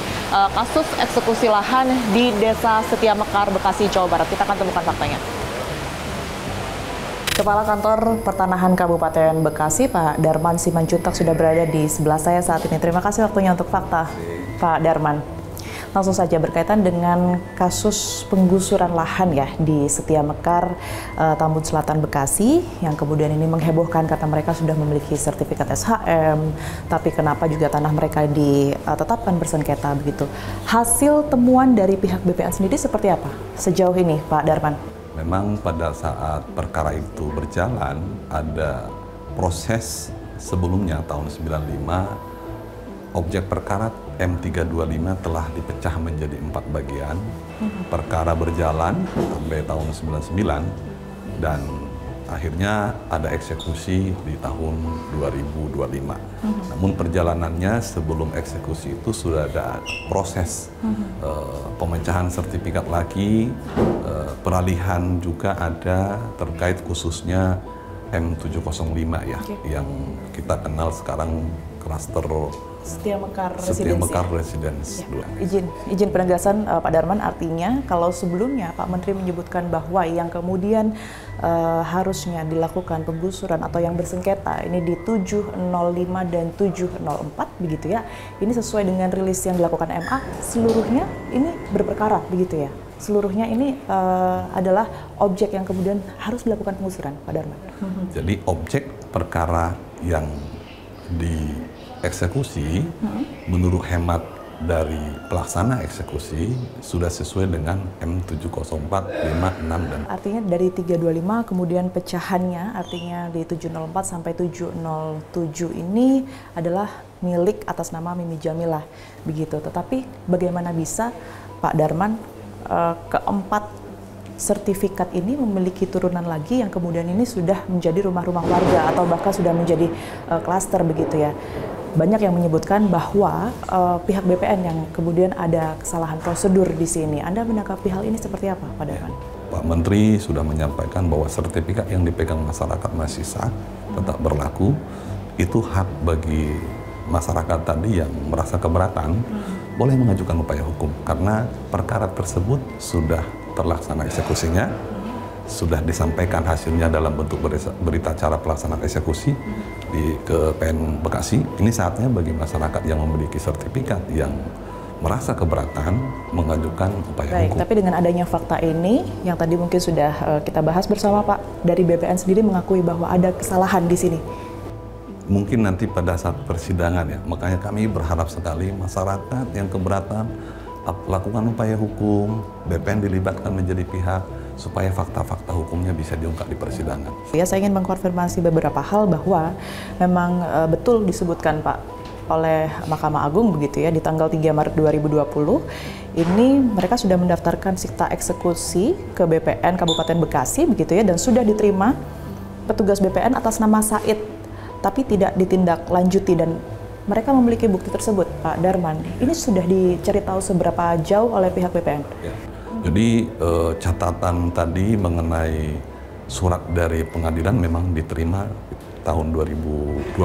[SPEAKER 3] kasus eksekusi lahan di Desa Setiamekar, Bekasi, Jawa Barat. Kita akan temukan faktanya. Kepala Kantor Pertanahan Kabupaten Bekasi, Pak Darman Simanjutak sudah berada di sebelah saya saat ini. Terima kasih waktunya untuk fakta, Pak Darman. Langsung saja berkaitan dengan kasus penggusuran lahan ya di Setiamekar, Tambun Selatan, Bekasi, yang kemudian ini menghebohkan karena mereka sudah memiliki sertifikat SHM, tapi kenapa juga tanah mereka ditetapkan bersengketa begitu. Hasil temuan dari pihak BPN sendiri seperti apa sejauh ini, Pak Darman?
[SPEAKER 7] Memang pada saat perkara itu berjalan, ada proses sebelumnya tahun 95, objek perkara M325 telah dipecah menjadi 4 bagian. Perkara berjalan sampai tahun 99 dan akhirnya ada eksekusi di tahun 2025. Namun perjalanannya sebelum eksekusi itu sudah ada proses pemecahan sertifikat lagi, peralihan juga ada terkait khususnya M705 ya, yang kita kenal sekarang klaster Setiamekar Residence.
[SPEAKER 5] Ya. Izin penegasan Pak Darman, artinya kalau sebelumnya Pak Menteri menyebutkan bahwa yang kemudian harusnya dilakukan penggusuran atau yang bersengketa ini di 705 dan 704 begitu ya, ini sesuai dengan rilis yang dilakukan MA, seluruhnya ini berperkara begitu ya? Seluruhnya ini adalah objek yang kemudian harus dilakukan penggusuran, Pak Darman.
[SPEAKER 7] Jadi objek perkara yang dieksekusi menurut hemat dari pelaksana eksekusi sudah sesuai dengan M704, 56 dan
[SPEAKER 5] artinya dari 325 kemudian pecahannya artinya di 704 sampai 707 ini adalah milik atas nama Mimi Jamilah begitu. Tetapi bagaimana bisa Pak Darman keempat sertifikat ini memiliki turunan lagi yang kemudian ini sudah menjadi rumah-rumah warga atau bahkan sudah menjadi klaster begitu ya. Banyak yang menyebutkan bahwa pihak BPN yang kemudian ada kesalahan prosedur di sini. Anda menanggapi hal ini seperti apa, Pak Darman?
[SPEAKER 7] Pak Menteri sudah menyampaikan bahwa sertifikat yang dipegang masyarakat masih sah, tetap berlaku. Itu hak bagi masyarakat tadi yang merasa keberatan, boleh mengajukan upaya hukum. Karena perkara tersebut sudah terlaksana eksekusinya, sudah disampaikan hasilnya dalam bentuk berita acara pelaksanaan eksekusi ke PN Bekasi. Ini saatnya bagi masyarakat yang memiliki sertifikat yang merasa keberatan mengajukan upaya hukum.
[SPEAKER 5] Tapi dengan adanya fakta ini yang tadi mungkin sudah kita bahas bersama Pak, dari BPN sendiri mengakui bahwa ada kesalahan di sini.
[SPEAKER 7] Mungkin nanti pada saat persidangan ya, makanya kami berharap sekali masyarakat yang keberatan lakukan upaya hukum, BPN dilibatkan menjadi pihak supaya fakta-fakta hukumnya bisa diungkap di persidangan.
[SPEAKER 5] Ya, saya ingin mengkonfirmasi beberapa hal bahwa memang betul disebutkan Pak oleh Mahkamah Agung begitu ya di tanggal 3 Maret 2020 ini mereka sudah mendaftarkan sikta eksekusi ke BPN Kabupaten Bekasi begitu ya dan sudah diterima petugas BPN atas nama Said tapi tidak ditindaklanjuti dan mereka memiliki bukti tersebut Pak Darman. Ini sudah dicari tahu seberapa jauh oleh pihak BPN?
[SPEAKER 7] Ya. Jadi catatan tadi mengenai surat dari pengadilan memang diterima tahun 2020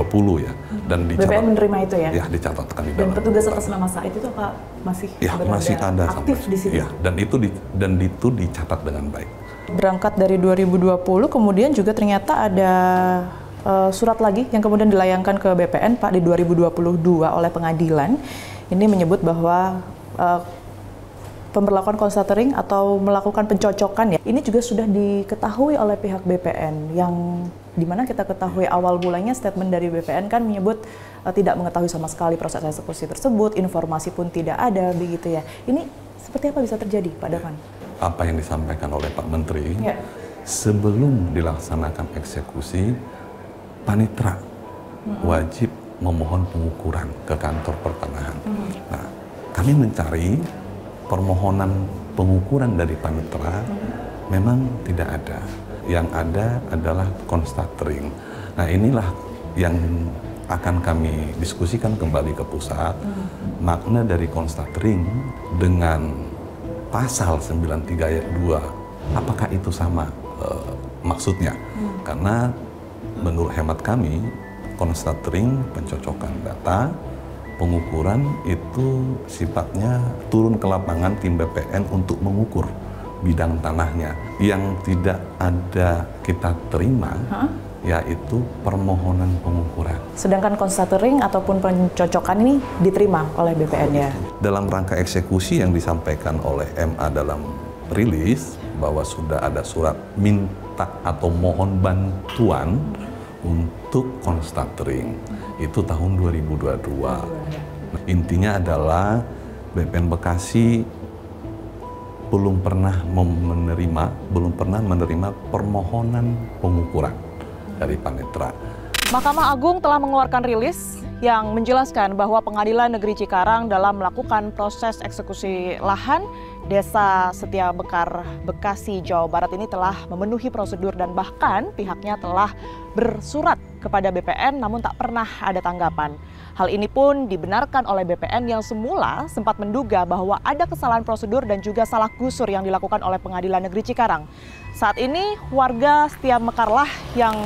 [SPEAKER 7] ya, dan
[SPEAKER 5] BPN menerima itu ya?
[SPEAKER 7] Ya, dicatatkan di
[SPEAKER 5] dalam. Dan petugas atas
[SPEAKER 7] nama
[SPEAKER 5] Said itu apa masih?
[SPEAKER 7] Ya, masih ada
[SPEAKER 5] aktif di situ.
[SPEAKER 7] Ya, dan itu dicatat dengan baik.
[SPEAKER 5] Berangkat dari 2020, kemudian juga ternyata ada surat lagi yang kemudian dilayangkan ke BPN Pak di 2022 oleh pengadilan. Ini menyebut bahwa pemberlakuan constatering atau melakukan pencocokan ya, ini juga sudah diketahui oleh pihak BPN yang dimana kita ketahui awal mulanya statement dari BPN kan menyebut tidak mengetahui sama sekali proses eksekusi tersebut, informasi pun tidak ada begitu ya. Ini seperti apa bisa terjadi Pak Darman?
[SPEAKER 7] Apa yang disampaikan oleh Pak Menteri, ya. Sebelum dilaksanakan eksekusi, panitra wajib memohon pengukuran ke kantor pertanahan. Nah, kami mencari permohonan pengukuran dari panitra memang tidak ada. Yang ada adalah constatering. Nah, inilah yang akan kami diskusikan kembali ke pusat. Makna dari constatering dengan pasal 93 ayat 2, apakah itu sama maksudnya? Karena menurut hemat kami, constatering, pencocokan data, pengukuran itu sifatnya turun ke lapangan tim BPN untuk mengukur bidang tanahnya. Yang tidak ada kita terima, yaitu permohonan pengukuran.
[SPEAKER 5] Sedangkan constatering ataupun pencocokan ini diterima oleh BPN ya?
[SPEAKER 7] Dalam rangka eksekusi yang disampaikan oleh MA dalam rilis, bahwa sudah ada surat minta atau mohon bantuan untuk constatering. Itu tahun 2022. Intinya adalah BPN Bekasi belum pernah menerima permohonan pengukuran dari panitra.
[SPEAKER 3] Mahkamah Agung telah mengeluarkan rilis yang menjelaskan bahwa Pengadilan Negeri Cikarang dalam melakukan proses eksekusi lahan Desa Setia Bekar, Bekasi, Jawa Barat ini telah memenuhi prosedur dan bahkan pihaknya telah bersurat kepada BPN namun tak pernah ada tanggapan. Hal ini pun dibenarkan oleh BPN yang semula sempat menduga bahwa ada kesalahan prosedur dan juga salah gusur yang dilakukan oleh Pengadilan Negeri Cikarang. Saat ini warga Setia Bekarlah yang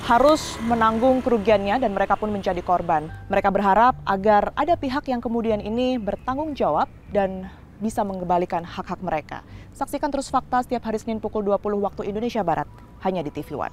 [SPEAKER 3] harus menanggung kerugiannya dan mereka pun menjadi korban. Mereka berharap agar ada pihak yang kemudian ini bertanggung jawab dan bisa mengembalikan hak-hak mereka. Saksikan terus Fakta setiap hari Senin pukul 20 waktu Indonesia Barat, hanya di TV One.